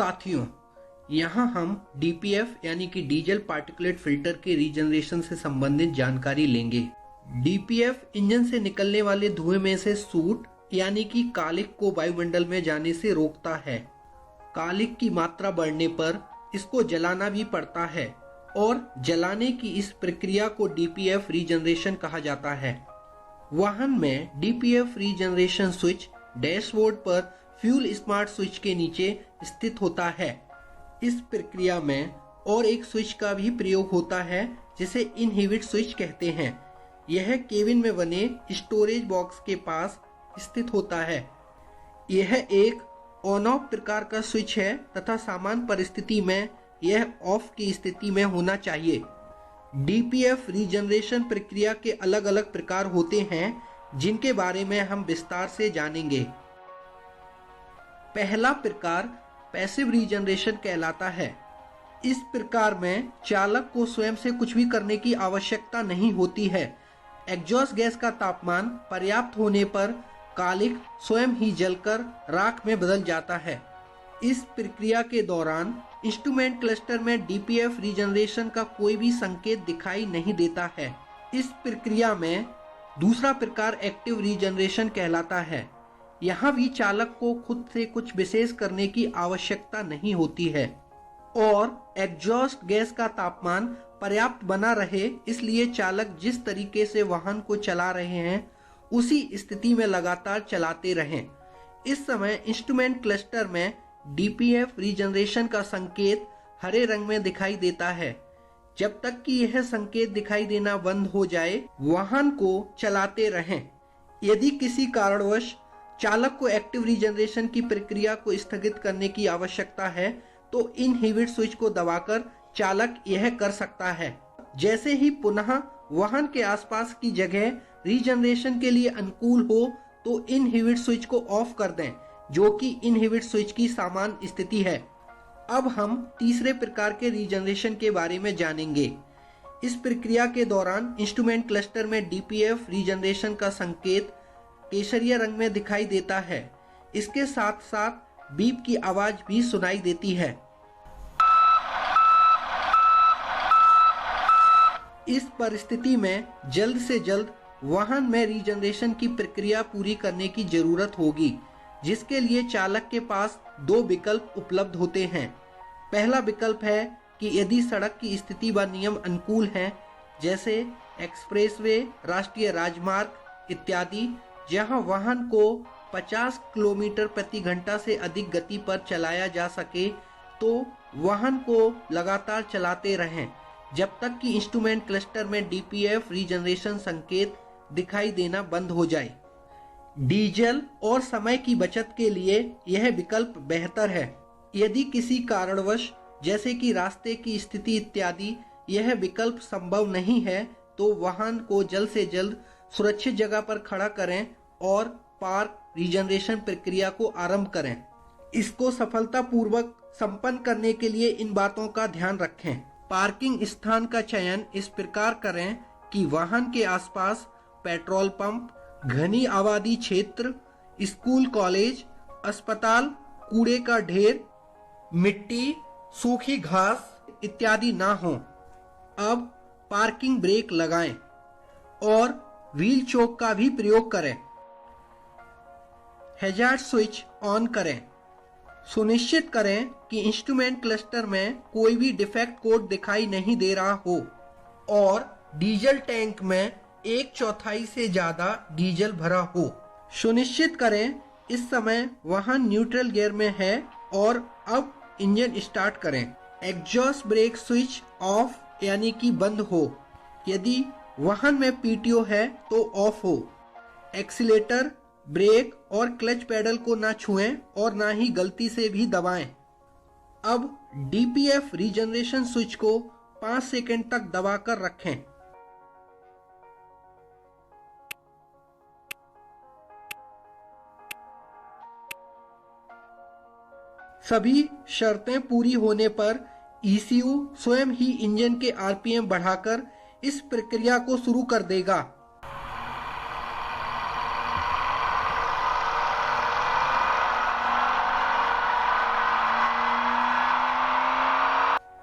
साथियों, यहाँ हम डीपीएफ यानी कि डीजल पार्टिकुलेट फिल्टर के रीजनरेशन से संबंधित जानकारी लेंगे। डीपीएफ इंजन से निकलने वाले धुएं में से सूट यानी कि कालिख को वायुमंडल में जाने से रोकता है। कालिख की मात्रा बढ़ने पर इसको जलाना भी पड़ता है और जलाने की इस प्रक्रिया को डीपीएफ रीजनरेशन कहा जाता है। वाहन में डीपीएफ रीजनरेशन स्विच डैशबोर्ड पर फ्यूल स्मार्ट स्विच के नीचे स्थित होता है। इस प्रक्रिया में और एक स्विच का भी प्रयोग होता है जिसे इनहिबिट स्विच कहते हैं। यह केबिन में बने स्टोरेज बॉक्स के पास स्थित होता है। यह एक ऑन ऑफ प्रकार का स्विच है तथा सामान्य परिस्थिति में यह ऑफ की स्थिति में होना चाहिए। डीपीएफ रीजनरेशन प्रक्रिया के अलग अलग प्रकार होते हैं जिनके बारे में हम विस्तार से जानेंगे। पहला प्रकार पैसिव रीजनरेशन कहलाता है। इस प्रकार में चालक को स्वयं से कुछ भी करने की आवश्यकता नहीं होती है। एग्जॉस्ट गैस का तापमान पर्याप्त होने पर कालिख स्वयं ही जलकर राख में बदल जाता है। इस प्रक्रिया के दौरान इंस्ट्रूमेंट क्लस्टर में डीपीएफ रीजनरेशन का कोई भी संकेत दिखाई नहीं देता है। इस प्रक्रिया में दूसरा प्रकार एक्टिव रीजनरेशन कहलाता है। यहाँ भी चालक को खुद से कुछ विशेष करने की आवश्यकता नहीं होती है और एग्जॉस्ट गैस का तापमान पर्याप्त बना रहे, इसलिए चालक जिस तरीके से वाहन को चला रहे हैं उसी स्थिति में लगातार चलाते रहें। इस समय इंस्ट्रूमेंट क्लस्टर में डीपीएफ रीजनरेशन का संकेत हरे रंग में दिखाई देता है। जब तक कि यह संकेत दिखाई देना बंद हो जाए, वाहन को चलाते रहें। यदि किसी कारणवश चालक को एक्टिव रीजनरेशन की प्रक्रिया को स्थगित करने की आवश्यकता है तो इनहिबिट स्विच को दबाकर चालक यह कर सकता है। जैसे ही पुनः वाहन के आसपास की जगह रीजनरेशन के लिए अनुकूल हो तो इनहिबिट स्विच को ऑफ कर दें, जो कि इनहिबिट स्विच की सामान्य स्थिति है। अब हम तीसरे प्रकार के रीजनरेशन के बारे में जानेंगे। इस प्रक्रिया के दौरान इंस्ट्रूमेंट क्लस्टर में डीपीएफ रीजनरेशन का संकेत केसरिया रंग में दिखाई देता है। इसके साथ साथ बीप की आवाज भी सुनाई देती है। इस परिस्थिति में जल्द से जल्द वाहन में रीजनरेशन की प्रक्रिया पूरी करने की जरूरत होगी, जिसके लिए चालक के पास दो विकल्प उपलब्ध होते हैं। पहला विकल्प है कि यदि सड़क की स्थिति व नियम अनुकूल हैं, जैसे एक्सप्रेसवे, राष्ट्रीय राजमार्ग इत्यादि, जहां वाहन को 50 किलोमीटर प्रति घंटा से अधिक गति पर चलाया जा सके, तो वाहन को लगातार चलाते रहें जब तक कि इंस्ट्रूमेंट क्लस्टर में डीपीएफ रीजनरेशन संकेत दिखाई देना बंद हो जाए। डीजल और समय की बचत के लिए यह विकल्प बेहतर है। यदि किसी कारणवश जैसे कि रास्ते की स्थिति इत्यादि यह विकल्प संभव नहीं है तो वाहन को जल्द से जल्द सुरक्षित जगह पर खड़ा करें और पार्क रीजनरेशन प्रक्रिया को आरंभ करें। इसको सफलतापूर्वक संपन्न करने के लिए इन बातों का ध्यान रखें। पार्किंग स्थान का चयन इस प्रकार करें कि वाहन के आसपास पेट्रोल पंप, घनी आबादी क्षेत्र, स्कूल, कॉलेज, अस्पताल, कूड़े का ढेर, मिट्टी, सूखी घास इत्यादि ना हो। अब पार्किंग ब्रेक लगाएं और व्हील चोक का भी प्रयोग करें। हैजार्ड स्विच ऑन करें। सुनिश्चित करें कि इंस्ट्रूमेंट क्लस्टर में कोई भी डिफेक्ट कोड दिखाई नहीं दे रहा हो और डीजल टैंक में 1/4 से ज्यादा डीजल भरा हो। सुनिश्चित करें इस समय वाहन न्यूट्रल गियर में है और अब इंजन स्टार्ट करें। एग्जॉस्ट ब्रेक स्विच ऑफ यानी कि बंद हो। यदि वाहन में पीटीओ है तो ऑफ हो। एक्सीलेटर, ब्रेक और क्लच पैडल को ना छुएं और ना ही गलती से भी दबाएं। अब डीपीएफ रीजनरेशन स्विच को 5 सेकंड तक दबाकर रखें। सभी शर्तें पूरी होने पर ईसीयू स्वयं ही इंजन के आरपीएम बढ़ाकर इस प्रक्रिया को शुरू कर देगा।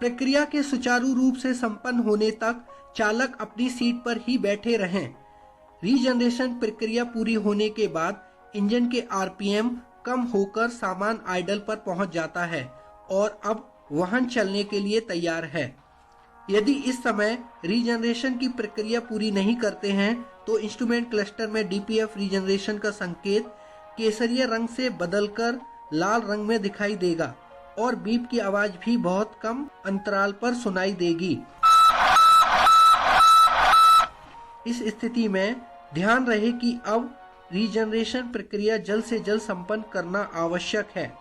प्रक्रिया के सुचारू रूप से संपन्न होने तक चालक अपनी सीट पर ही बैठे रहें। रीजनरेशन प्रक्रिया पूरी होने के बाद इंजन के आरपीएम कम होकर सामान आइडल पर पहुंच जाता है और अब वाहन चलने के लिए तैयार है। यदि इस समय रीजनरेशन की प्रक्रिया पूरी नहीं करते हैं तो इंस्ट्रूमेंट क्लस्टर में डीपीएफ रीजनरेशन का संकेत केसरिया रंग से बदलकर लाल रंग में दिखाई देगा और बीप की आवाज भी बहुत कम अंतराल पर सुनाई देगी। इस स्थिति में ध्यान रहे कि अब रीजनरेशन प्रक्रिया जल्द से जल्द संपन्न करना आवश्यक है।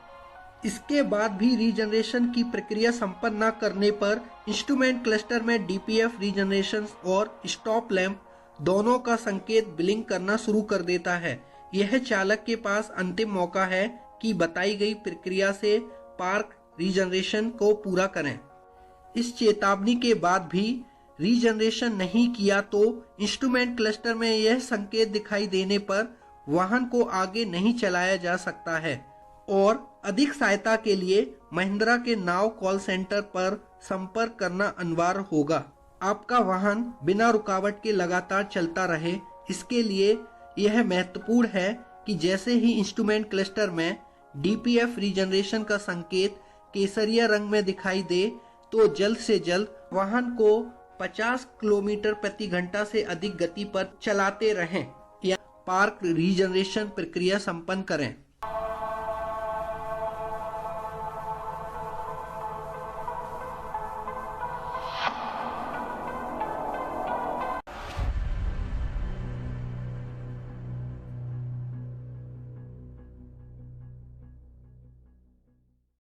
इसके बाद भी रीजनरेशन की प्रक्रिया संपन्न न करने पर इंस्ट्रूमेंट क्लस्टर में डीपीएफ रीजनरेशन और स्टॉप लैंप दोनों का संकेत ब्लिंक करना शुरू कर देता है। यह चालक के पास अंतिम मौका है कि बताई गई प्रक्रिया से पार्क रीजनरेशन को पूरा करें। इस चेतावनी के बाद भी रीजनरेशन नहीं किया तो इंस्ट्रूमेंट क्लस्टर में यह संकेत दिखाई देने पर वाहन को आगे नहीं चलाया जा सकता है और अधिक सहायता के लिए महिंद्रा के नाव कॉल सेंटर पर संपर्क करना अनिवार्य होगा। आपका वाहन बिना रुकावट के लगातार चलता रहे, इसके लिए यह महत्वपूर्ण है कि जैसे ही इंस्ट्रूमेंट क्लस्टर में डीपीएफ रीजनरेशन का संकेत केसरिया रंग में दिखाई दे तो जल्द से जल्द वाहन को 50 किलोमीटर प्रति घंटा से अधिक गति पर चलाते रहें या पार्क रीजनरेशन प्रक्रिया संपन्न करें।